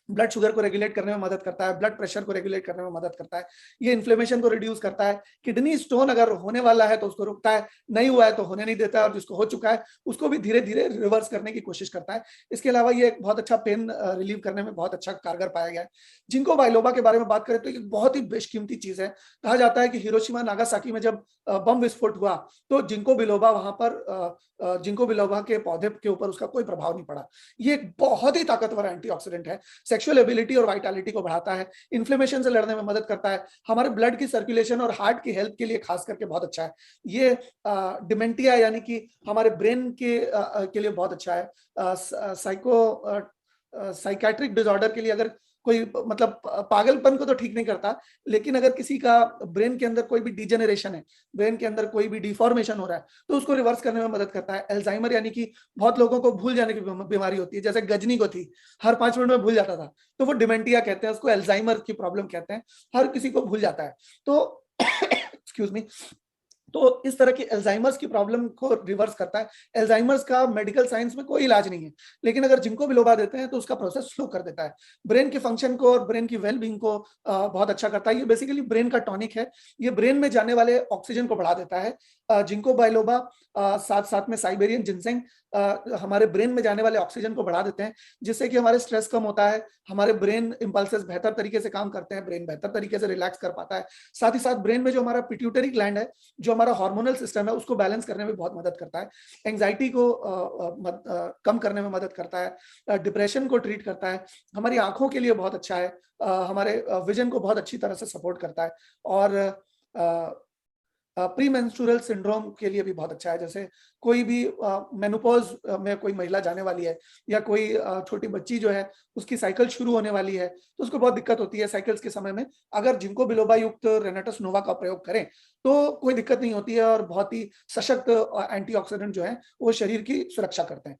S1: ब्लड शुगर को रेगुलेट करने में मदद करता है, ब्लड प्रेशर को रेगुलेट करने में मदद करता है, ये इन्फ्लेमेशन को रिड्यूस करता है। किडनी स्टोन अगर होने वाला है तो उसको रोकता है, नहीं हुआ है तो होने नहीं देता है, और जिसको हो चुका है उसको भी धीरे धीरे रिवर्स करने की कोशिश करता है। इसके अलावा ये एक बहुत अच्छा पेन रिलीव करने में बहुत अच्छा कारगर पाया गया है। जिंको बाइलोबा के बारे में बात करें तो ये बहुत ही बेशकीमती चीज है। कहा जाता है कि हिरोशिमा नागासाकी में जब बम विस्फोट हुआ तो जिंको बिलोबा वहां पर जिंको बिलोबा के पौधे के ऊपर उसका कोई प्रभाव नहीं पड़ा। ये एक बहुत ही ताकतवर एंटीऑक्सीडेंट है, सेक्सुअल एबिलिटी और वाइटलिटी को बढ़ाता है, इन्फ्लेमेशन से लड़ने में मदद करता है, हमारे ब्लड की सर्कुलेशन और हार्ट की हेल्थ के लिए खास करके बहुत अच्छा है। ये डिमेंटिया यानी कि हमारे ब्रेन के लिए बहुत अच्छा है। साइकेट्रिक डिसऑर्डर के लिए, अगर कोई मतलब पागलपन को तो ठीक नहीं करता, लेकिन अगर किसी का ब्रेन के अंदर कोई भी डिजेनरेशन है, ब्रेन के अंदर कोई भी डिफॉर्मेशन हो रहा है, तो उसको रिवर्स करने में मदद करता है। अल्जाइमर यानी कि बहुत लोगों को भूल जाने की बीमारी होती है, जैसे गजनी को थी, हर 5 मिनट में भूल जाता था, तो वो डिमेंटिया कहते हैं उसको, अल्जाइमर की प्रॉब्लम कहते हैं, हर किसी को भूल जाता है। तो एक्सक्यूज मी, तो इस तरह की अल्जाइमर्स की प्रॉब्लम को रिवर्स करता है। अल्जाइमर्स का मेडिकल साइंस में कोई इलाज नहीं है, लेकिन अगर जिंको बिलोबा देते हैं तो उसका प्रोसेस स्लो कर देता है, ब्रेन के फंक्शन को और ब्रेन की वेलबींग को बहुत अच्छा करता है। ये बेसिकली ब्रेन का टॉनिक है, ये ब्रेन में जाने वाले ऑक्सीजन को बढ़ा देता है। जिंको बाइलोबा साथ साथ में साइबेरियन जिनसेंग हमारे ब्रेन में जाने वाले ऑक्सीजन को बढ़ा देते हैं, जिससे कि हमारे स्ट्रेस कम होता है, हमारे ब्रेन इंपल्सेस बेहतर तरीके से काम करते हैं, ब्रेन बेहतर तरीके से रिलैक्स कर पाता है। साथ ही साथ ब्रेन में जो हमारा पिट्यूटरी ग्लैंड है, जो हमारा हार्मोनल सिस्टम है, उसको बैलेंस करने में बहुत मदद करता है, एंजाइटी को कम करने में मदद करता है, डिप्रेशन को ट्रीट करता है, हमारी आंखों के लिए बहुत अच्छा है, हमारे विजन को बहुत अच्छी तरह से सपोर्ट करता है, और प्री मेंस्ट्रुअल सिंड्रोम के लिए भी बहुत अच्छा है। जैसे कोई भी मेनोपॉज में कोई महिला जाने वाली है, या कोई छोटी बच्ची जो है उसकी साइकिल शुरू होने वाली है, तो उसको बहुत दिक्कत होती है साइकिल्स के समय में, अगर जिंको बिलोबा युक्त रेनेटस नोवा का प्रयोग करें तो कोई दिक्कत नहीं होती है, और बहुत ही सशक्त एंटीऑक्सीडेंट जो है वो शरीर की सुरक्षा करते हैं।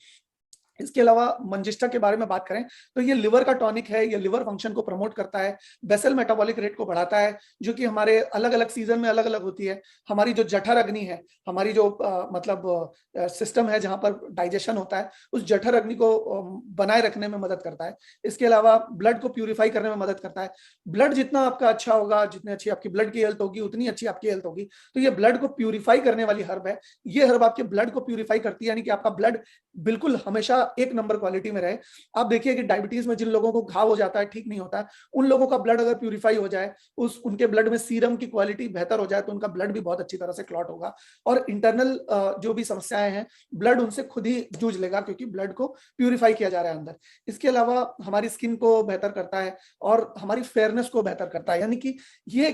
S1: इसके अलावा मंजिष्ठा के बारे में बात करें तो ये लिवर का टॉनिक है, ये लिवर फंक्शन को प्रमोट करता है, बेसल मेटाबॉलिक रेट को बढ़ाता है, जो कि हमारे अलग अलग सीजन में अलग अलग होती है। हमारी जो जठर अग्नि है, हमारी जो मतलब सिस्टम है जहां पर डाइजेशन होता है, उस जठर अग्नि को बनाए रखने में मदद करता है। इसके अलावा ब्लड को प्यूरिफाई करने में मदद करता है। ब्लड जितना आपका अच्छा होगा, जितनी अच्छी आपकी ब्लड की हेल्थ होगी, उतनी अच्छी आपकी हेल्थ होगी। तो ये ब्लड को प्यूरिफाई करने वाली हर्ब है, ये हर्ब आपके ब्लड को प्यूरिफाई करती है, यानी कि आपका ब्लड बिल्कुल हमेशा एक नंबर क्वालिटी में रहे। आप देखिए कि डायबिटीज में जिन लोगों को घाव हो जाता है, ठीक नहीं होता, उन लोगों का ब्लड अगर प्यूरिफाई हो जाए, उनके ब्लड में सीरम की क्वालिटी बेहतर हो जाए, तो उनका ब्लड भी बहुत अच्छी तरह से क्लॉट होगा, और इंटरनल जो भी समस्याएं हैं, ब्लड उनसे खुद ही जूझ लेगा, क्योंकि ब्लड को प्यूरिफाई किया जा रहा है अंदर। इसके अलावा हमारी स्किन को बेहतर करता है और हमारी फेयरनेस को बेहतर करता है, यानी कि ये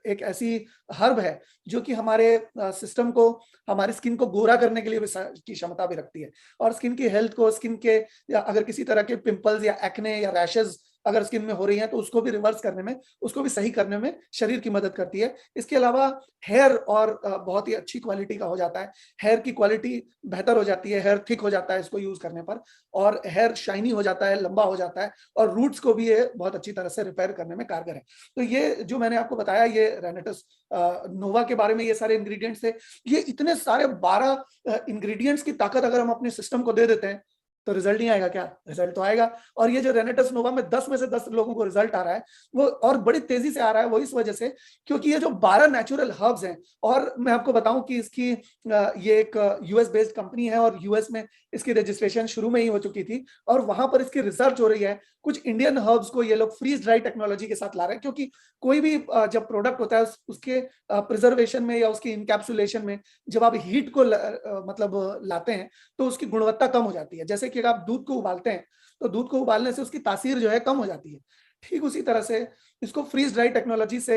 S1: एक ऐसी हर्ब है जो कि हमारे सिस्टम को, हमारी स्किन को गोरा करने के लिए की क्षमता भी रखती है। और स्किन की हेल्थ को, स्किन के या अगर किसी तरह के पिंपल्स या एक्ने या रैशेज अगर स्किन में हो रही हैं तो उसको भी रिवर्स करने में, उसको भी सही करने में शरीर की मदद करती है। इसके अलावा हेयर और बहुत ही अच्छी क्वालिटी का हो जाता है, हेयर की क्वालिटी बेहतर हो जाती है, हेयर थिक हो जाता है इसको यूज करने पर, और हेयर शाइनी हो जाता है, लंबा हो जाता है, और रूट्स को भी ये बहुत अच्छी तरह से रिपेयर करने में कारगर है। तो ये जो मैंने आपको बताया, ये रेनेटस नोवा के बारे में ये सारे इंग्रेडिएंट्स थे। ये इतने सारे 12 इंग्रेडिएंट्स की ताकत अगर हम अपने सिस्टम को दे देते हैं तो रिजल्ट नहीं आएगा क्या? रिजल्ट तो आएगा। और ये जो रेनेटस नोवा में 10 में से 10 लोगों को रिजल्ट आ रहा है, वो और बड़ी तेजी से आ रहा है, वो इस वजह से क्योंकि ये जो 12 नेचुरल हर्ब्स हैं, और मैं आपको बताऊं कि इसकी ये एक यूएस बेस्ड कंपनी है और यूएस में इसकी रजिस्ट्रेशन शुरू में ही हो चुकी थी, और वहां पर इसकी रिसर्च हो रही है। कुछ इंडियन हर्ब्स को ये लोग फ्रीज ड्राई टेक्नोलॉजी के साथ ला रहे हैं, क्योंकि कोई भी जब प्रोडक्ट होता है उसके प्रिजर्वेशन में या उसकी इनकैप्सुलेशन में जब आप हीट को मतलब लाते हैं तो उसकी गुणवत्ता कम हो जाती है। जैसे कि आप दूध को उबालते हैं तो दूध को उबालने से उसकी तासीर जो है कम हो जाती है, ठीक उसी तरह से इसको फ्रीज ड्राई टेक्नोलॉजी से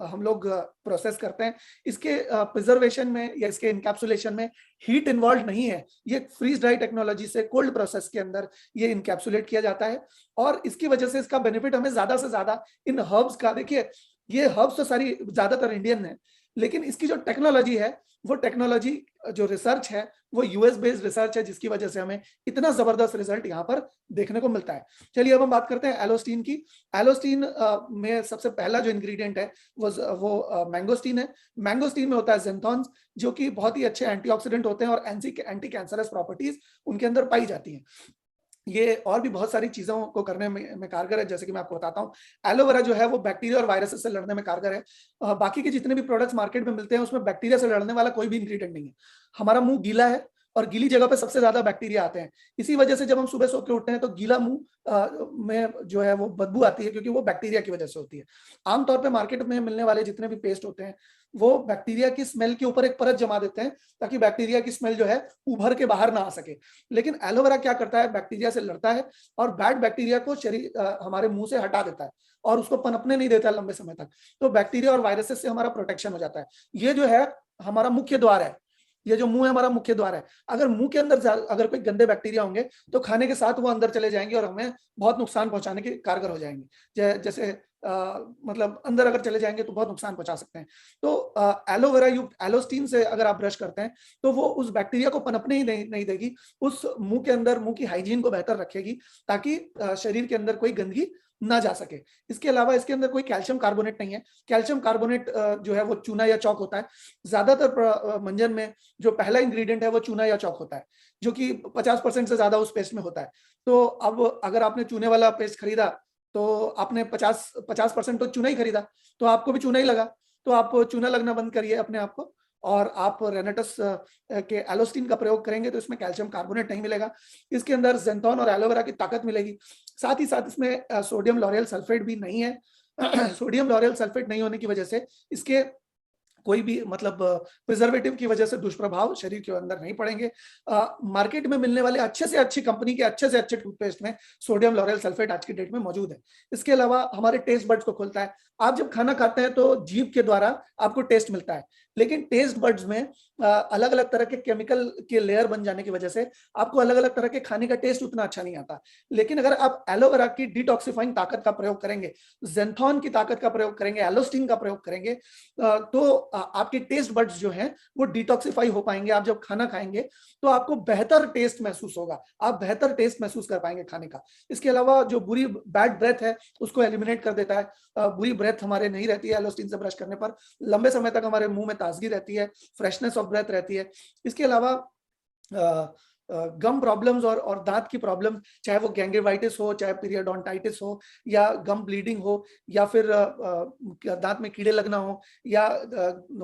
S1: हम लोग प्रोसेस करते हैं। इसके प्रिजर्वेशन में या इसके इनकैप्सुलेशन में हीट इन्वॉल्व नहीं है, ये फ्रीज ड्राई टेक्नोलॉजी से कोल्ड प्रोसेस के अंदर ये इनकैप्सुलेट किया जाता है, और इसकी वजह से इसका बेनिफिट हमें ज्यादा से ज्यादा इन हर्ब्स का, देखिए ये हर्ब्स तो सारी ज्यादातर इंडियन है, लेकिन इसकी जो टेक्नोलॉजी है, वो टेक्नोलॉजी जो रिसर्च है वो यूएस बेस्ड रिसर्च है, जिसकी वजह से हमें इतना जबरदस्त रिजल्ट यहाँ पर देखने को मिलता है। चलिए अब हम बात करते हैं एलोस्टीन की। एलोस्टीन में सबसे पहला जो इंग्रेडिएंट है वो मैंगोस्टीन है। मैंगोस्टीन में होता है ज़ेंथॉन्स, जो कि बहुत ही अच्छे एंटीऑक्सीडेंट होते हैं और एंटी कैंसरस प्रॉपर्टीज उनके अंदर पाई जाती हैं। ये और भी बहुत सारी चीजों को करने में कारगर है, जैसे कि मैं आपको बताता हूँ। एलोवेरा जो है वो बैक्टीरिया और वायरसेस से लड़ने में कारगर है। बाकी के जितने भी प्रोडक्ट्स मार्केट में मिलते हैं उसमें बैक्टीरिया से लड़ने वाला कोई भी इंग्रेडिएंट नहीं है। हमारा मुंह गीला है और गीली जगह पे सबसे ज्यादा बैक्टीरिया आते हैं, इसी वजह से जब हम सुबह सो के उठते हैं तो गीला मुंह में जो है वो बदबू आती है, क्योंकि वो बैक्टीरिया की वजह से होती है। आमतौर पर मार्केट में मिलने वाले जितने भी पेस्ट होते हैं वो बैक्टीरिया की स्मेल के ऊपर एक परत जमा देते हैं, ताकि बैक्टीरिया की स्मेल जो है उभर के बाहर ना आ सके। लेकिन एलोवेरा क्या करता है, बैक्टीरिया से लड़ता है और बैड बैक्टीरिया को शरीर हमारे मुंह से हटा देता है और उसको पनपने नहीं देता लंबे समय तक। तो बैक्टीरिया और वायरसेस से हमारा प्रोटेक्शन हो जाता है। ये जो है हमारा मुख्य द्वार है, ये जो मुंह है हमारा मुख्य द्वार है। अगर मुंह के अंदर अगर कोई गंदे बैक्टीरिया होंगे तो खाने के साथ वो अंदर चले जाएंगे और हमें बहुत नुकसान पहुंचाने के कारगर हो जाएंगे। जैसे मतलब अंदर अगर चले जाएंगे तो बहुत नुकसान पहुंचा सकते हैं। तो एलोवेरा युक्त एलोस्टीन से अगर आप ब्रश करते हैं तो वो उस बैक्टीरिया को पनपने ही नहीं देगी, उस मुंह के अंदर मुंह की हाइजीन को बेहतर रखेगी, ताकि शरीर के अंदर कोई गंदगी ना जा सके। इसके अलावा इसके अंदर कोई कैल्शियम कार्बोनेट नहीं है। कैल्शियम कार्बोनेट जो है वो चूना या चौक होता है। ज्यादातर मंजन में जो पहला इंग्रेडिएंट है वो चूना या चौक होता है, जो कि 50% से ज्यादा उस पेस्ट में होता है। तो अब अगर आपने चूने वाला पेस्ट खरीदा तो आपने 50% तो चूना ही खरीदा, तो आपको भी चूना ही लगा। तो आप चूना लगना बंद करिए अपने आप को, और आप रेनेटस के एलोस्टीन का प्रयोग करेंगे तो इसमें कैल्शियम कार्बोनेट नहीं मिलेगा, इसके अंदर ज़ेंथॉन और एलोवेरा की ताकत मिलेगी। साथ ही साथ इसमें सोडियम लॉरियल सल्फेट भी नहीं है। सोडियम लॉरियल सल्फेट नहीं होने की वजह से इसके कोई भी मतलब प्रिजर्वेटिव की वजह से दुष्प्रभाव शरीर के अंदर नहीं पड़ेंगे। मार्केट में मिलने वाले अच्छे से अच्छी कंपनी के अच्छे से अच्छे टूथपेस्ट में सोडियम लॉरेल सल्फेट आज की डेट में मौजूद है। इसके अलावा हमारे टेस्ट बड्स को खोलता है। आप जब खाना खाते हैं तो जीभ के द्वारा आपको टेस्ट मिलता है, लेकिन टेस्ट बड्स में अलग अलग तरह के केमिकल के लेयर बन जाने की वजह से आपको अलग अलग तरह के खाने का टेस्ट उतना अच्छा नहीं आता। लेकिन अगर आप एलोवेरा की डिटॉक्सिफाइंग ताकत का प्रयोग करेंगे, ज़ेंथॉन की ताकत का प्रयोग करेंगे, एलोस्टीन का प्रयोग करेंगे, तो आपके टेस्ट बड्स जो हैं वो डिटॉक्सिफाई हो पाएंगे। आप जब खाना खाएंगे तो आपको बेहतर टेस्ट महसूस होगा, आप बेहतर टेस्ट महसूस कर पाएंगे खाने का। इसके अलावा जो बुरी बैड ब्रेथ है उसको एलिमिनेट कर देता है। बुरी ब्रेथ हमारे नहीं रहती है एलोस्टीन से ब्रश करने पर, लंबे समय तक हमारे मुंह में ताजगी रहती है, फ्रेशनेस ऑफ ब्रेथ रहती है। इसके अलावा गम प्रॉब्लम्स और दांत की प्रॉब्लम, चाहे वो गैंग्रीवाइटिस हो, चाहे पीरियडोंटाइटिस हो, या गम ब्लीडिंग हो, या फिर दांत में कीड़े लगना हो, या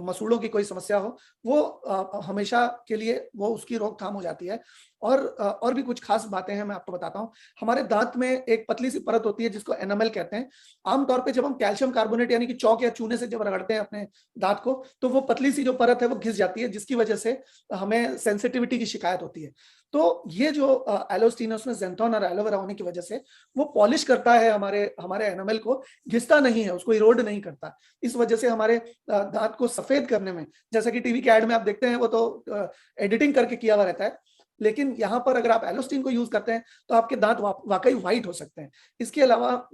S1: मसूड़ों की कोई समस्या हो, वो हमेशा के लिए वो उसकी रोकथाम हो जाती है। और भी कुछ खास बातें हैं मैं आपको बताता हूँ। हमारे दांत में एक पतली सी परत होती है जिसको एनामेल कहते हैं। आमतौर पे जब हम कैल्शियम कार्बोनेट यानी कि चौक या चूने से जब रगड़ते हैं अपने दांत को, तो वो पतली सी जो परत है वो घिस जाती है, जिसकी वजह से हमें सेंसिटिविटी की शिकायत होती है। तो ये जो एलोस्टीन है उसमें ज़ेंथॉन और एलोवेरा होने की वजह से वो पॉलिश करता है हमारे एनामेल को, घिसता नहीं है, उसको इरोड नहीं करता। इस वजह से हमारे दांत को सफेद करने में, जैसा कि टीवी के ऐड में आप देखते हैं, वो तो एडिटिंग करके किया हुआ रहता है, लेकिन यहाँ पर अगर आप एलोस्टिन को यूज करते हैं तो आपके दांत वाकई व्हाइट हो सकते हैं। इसके अलावा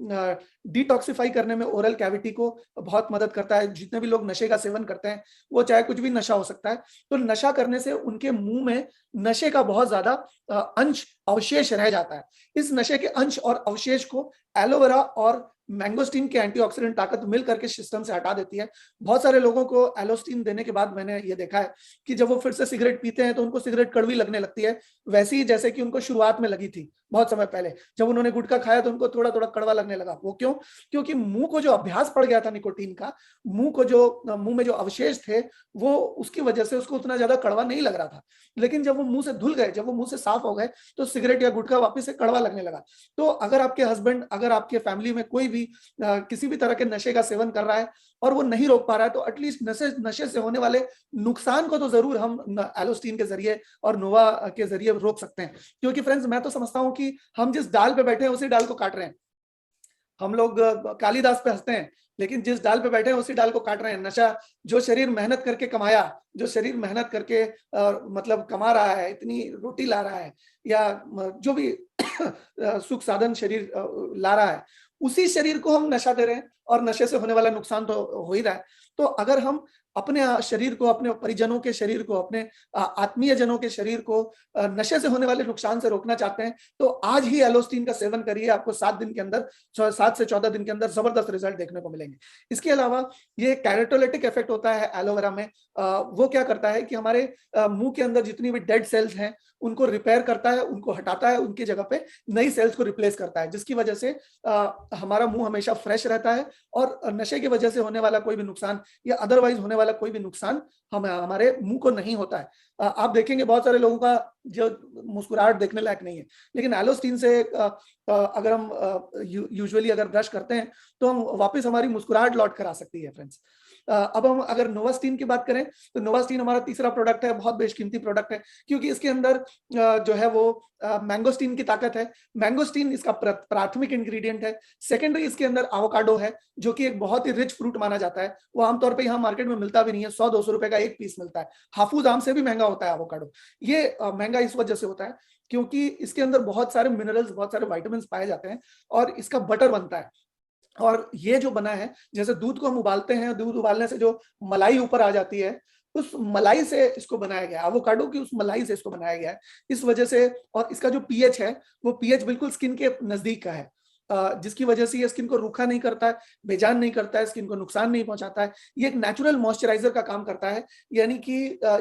S1: डिटॉक्सिफाई करने में ओरल कैविटी को बहुत मदद करता है। जितने भी लोग नशे का सेवन करते हैं, वो चाहे कुछ भी नशा हो सकता है, तो नशा करने से उनके मुंह में नशे का बहुत ज्यादा अंश अवशेष रह जाता है। इस नशे के अंश और अवशेष को एलोवेरा और मैंगोस्टीन के एंटीऑक्सीडेंट ताकत मिल करके सिस्टम से हटा देती है। बहुत सारे लोगों को एलोस्टीन देने के बाद मैंने ये देखा है कि जब वो फिर से सिगरेट पीते हैं तो उनको सिगरेट कड़वी लगने लगती है, वैसे ही जैसे कि उनको शुरुआत में लगी थी बहुत समय पहले। जब उन्होंने गुटखा खाया तो उनको थोड़ा थोड़ा कड़वा लगने लगा। वो क्यों? क्योंकि मुंह को जो अभ्यास पड़ गया था निकोटीन का, मुंह में जो अवशेष थे, वो उसकी वजह से उसको उतना ज्यादा कड़वा नहीं लग रहा था। लेकिन जब वो मुंह से धुल गए, जब वो मुंह से साफ हो गए, तो सिगरेट या गुटखा वापस से कड़वा लगने लगा। तो अगर आपके हस्बैंड, अगर आपके फैमिली में कोई भी किसी भी तरह के नशे का सेवन कर रहा है और वो नहीं रोक पा रहा है, तो एटलीस्ट नशे से होने वाले नुकसान को तो जरूर हम एलोस्टीन के जरिए और नोवा के जरिए रोक सकते हैं। क्योंकि फ्रेंड्स, मैं तो समझता हूं कि हम जिस डाल पे बैठे हैं उसी डाल को काट रहे हैं। हम लोग कालिदास पे हंसते हैं, लेकिन जिस डाल पे बैठे हैं उसी डाल को काट रहे हैं। नशा जो शरीर मेहनत करके कमाया, जो शरीर मेहनत करके मतलब कमा रहा है, इतनी रोटी ला रहा है, या जो भी सुख साधन शरीर ला रहा है, उसी शरीर को हम नशा दे रहे हैं और नशे से होने वाला नुकसान तो हो ही रहा है। तो अगर हम अपने शरीर को, अपने परिजनों के शरीर को, अपने आत्मीय जनों के शरीर को नशे से होने वाले नुकसान से रोकना चाहते हैं, तो आज ही एलोस्टीन का सेवन करिए। आपको 7 दिन के अंदर, 7 से 14 दिन के अंदर जबरदस्त रिजल्ट देखने को मिलेंगे। इसके अलावा ये कैरेटोलिटिक इफेक्ट होता है एलोवेरा में। वो क्या करता है कि हमारे मुंह के अंदर जितनी भी डेड सेल्स हैं उनको रिपेयर करता है, उनको हटाता है, उनकी जगह पे नई सेल्स को रिप्लेस करता है, जिसकी वजह से हमारा मुंह हमेशा फ्रेश रहता है और नशे की वजह से होने वाला कोई भी नुकसान या अदरवाइज होने वाला कोई भी नुकसान हमारे मुंह को नहीं होता है। आप देखेंगे बहुत सारे लोगों का जो मुस्कुराहट देखने लायक नहीं है, लेकिन एलोस्टीन से अगर हम यूजुअली अगर ब्रश करते हैं तो हम वापस हमारी मुस्कुराहट लौट कर आ सकती है फ्रेंड्स। अब हम अगर नोवास्टीन की बात करें तो नोवास्टीन हमारा तीसरा प्रोडक्ट है, बहुत बेशकीमती प्रोडक्ट है, क्योंकि इसके अंदर जो है वो मैंगोस्टीन की ताकत है। मैंगोस्टीन इसका प्राथमिक इंग्रेडिएंट है। सेकेंडरी इसके अंदर एवोकाडो है, जो कि एक बहुत ही रिच फ्रूट माना जाता है। वो आमतौर पर यहाँ मार्केट में मिलता भी नहीं है, 100-200 रुपए का एक पीस मिलता है। हाफूज आम से भी महंगा होता है एवोकाडो। ये महंगा इस वजह से होता है क्योंकि इसके अंदर बहुत सारे मिनरल्स, बहुत सारे विटामिन पाए जाते हैं और इसका बटर बनता है। और ये जो बना है, जैसे दूध को हम उबालते हैं, दूध उबालने से जो मलाई ऊपर आ जाती है, उस मलाई से इसको बनाया गया है। एवोकाडो की उस मलाई से इसको बनाया गया है। इस वजह से, और इसका जो पीएच है, वो पीएच बिल्कुल स्किन के नजदीक का है, जिसकी वजह से ये स्किन को रूखा नहीं करता है, बेजान नहीं करता है, स्किन को नुकसान नहीं पहुंचाता है। ये एक नेचुरल मॉइस्चराइजर का काम करता है, यानी कि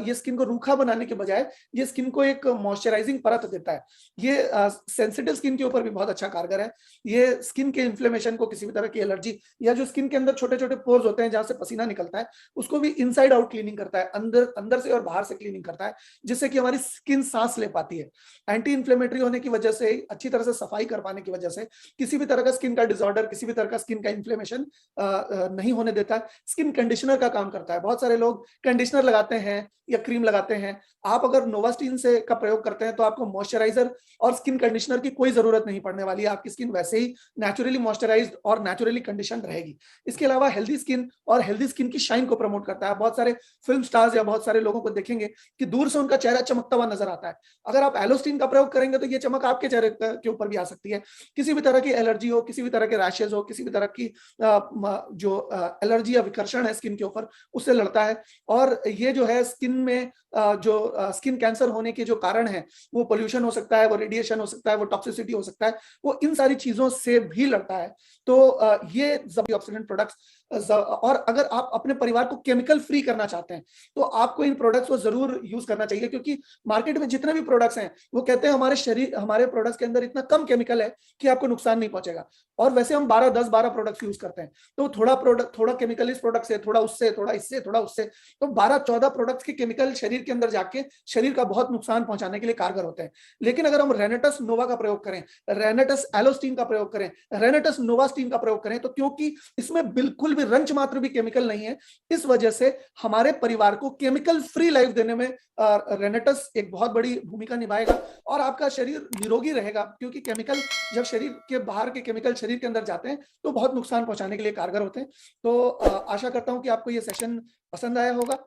S1: ये स्किन को रूखा बनाने के बजाय ये स्किन को एक मॉइस्चराइजिंग परत देता है। ये सेंसिटिव स्किन के ऊपर भी बहुत अच्छा कारगर है। ये स्किन के इन्फ्लेमेशन को, किसी भी तरह की एलर्जी या जो स्किन के अंदर छोटे छोटे पोर्स होते हैं जहां से पसीना निकलता है, उसको भी इनसाइड आउट क्लीनिंग करता है, अंदर अंदर से और बाहर से क्लीनिंग करता है, जिससे कि हमारी स्किन सांस ले पाती है। एंटी इन्फ्लेमेटरी होने की वजह से, अच्छी तरह से सफाई कर पाने की वजह से किसी भी तरह का स्किन का डिसऑर्डर, किसी भी तरह का स्किन का इन्फ्लेमेशन नहीं होने देता। स्किन कंडीशनर का काम करता है। बहुत सारे लोग कंडीशनर लगाते हैं या क्रीम लगाते हैं। आप अगर नोवास्टीन से का प्रयोग करते हैं तो आपको मॉइस्चराइजर और स्किन कंडीशनर की कोई जरूरत नहीं पड़ने वाली है। आपकी स्किन वैसे ही नेचुरली मॉइस्चराइज्ड और नेचुरली कंडीशन रहेगी। इसके अलावा हेल्दी स्किन और हेल्दी स्किन की शाइन को प्रमोट करता है। बहुत सारे फिल्म स्टार्स या बहुत सारे लोगों को देखेंगे कि दूर से उनका चेहरा चमकता हुआ नजर आता है। अगर आप एलोस्टीन का प्रयोग करेंगे तो ये चमक आपके चेहरे के ऊपर भी आ सकती है। किसी भी तरह की एलर्जी हो, किसी भी तरह के रैशेज हो, किसी भी तरह की जो एलर्जी या विकर्षण है स्किन के ऊपर, उससे लड़ता है। और ये जो है स्किन में जो स्किन कैंसर होने के जो कारण है, वो पोल्यूशन हो सकता है, वो रेडिएशन हो सकता है, वो टॉक्सिसिटी हो सकता है, वो इन सारी चीजों से भी लड़ता है। तो ये ऑक्सीडेंट प्रोडक्ट्स, और अगर आप अपने परिवार को केमिकल फ्री करना चाहते हैं तो आपको इन प्रोडक्ट्स को जरूर यूज करना चाहिए, क्योंकि मार्केट में जितने भी प्रोडक्ट्स हैं वो कहते हैं हमारे प्रोडक्ट्स के अंदर इतना कम केमिकल है कि आपको नुकसान नहीं पहुंचेगा। और वैसे हम 10-12 प्रोडक्ट्स यूज करते हैं, तो थोड़ा केमिकल इस प्रोडक्ट से, थोड़ा उससे, थोड़ा इससे, थोड़ा उससे, तो 12-14 प्रोडक्ट्स के केमिकल शरीर के अंदर जाके शरीर का बहुत नुकसान पहुंचाने के लिए कारगर होते हैं। लेकिन अगर हम रेनेटस नोवा का प्रयोग करें, रेनेटस एलोस्टीन का प्रयोग करें, रेनेटस नोवास्टीन का प्रयोग करें, तो क्योंकि इसमें बिल्कुल भी रंच मात्र भी केमिकल नहीं है, इस वजह से हमारे परिवार को केमिकल फ्री लाइफ देने में रेनेटस एक बहुत बड़ी भूमिका निभाएगा और आपका शरीर निरोगी रहेगा। क्योंकि केमिकल जब शरीर के बाहर के केमिकल शरीर के अंदर जाते हैं तो बहुत नुकसान पहुंचाने के लिए कारगर होते हैं। तो आशा करता हूं कि आपको ये सेशन पसंद आया होगा।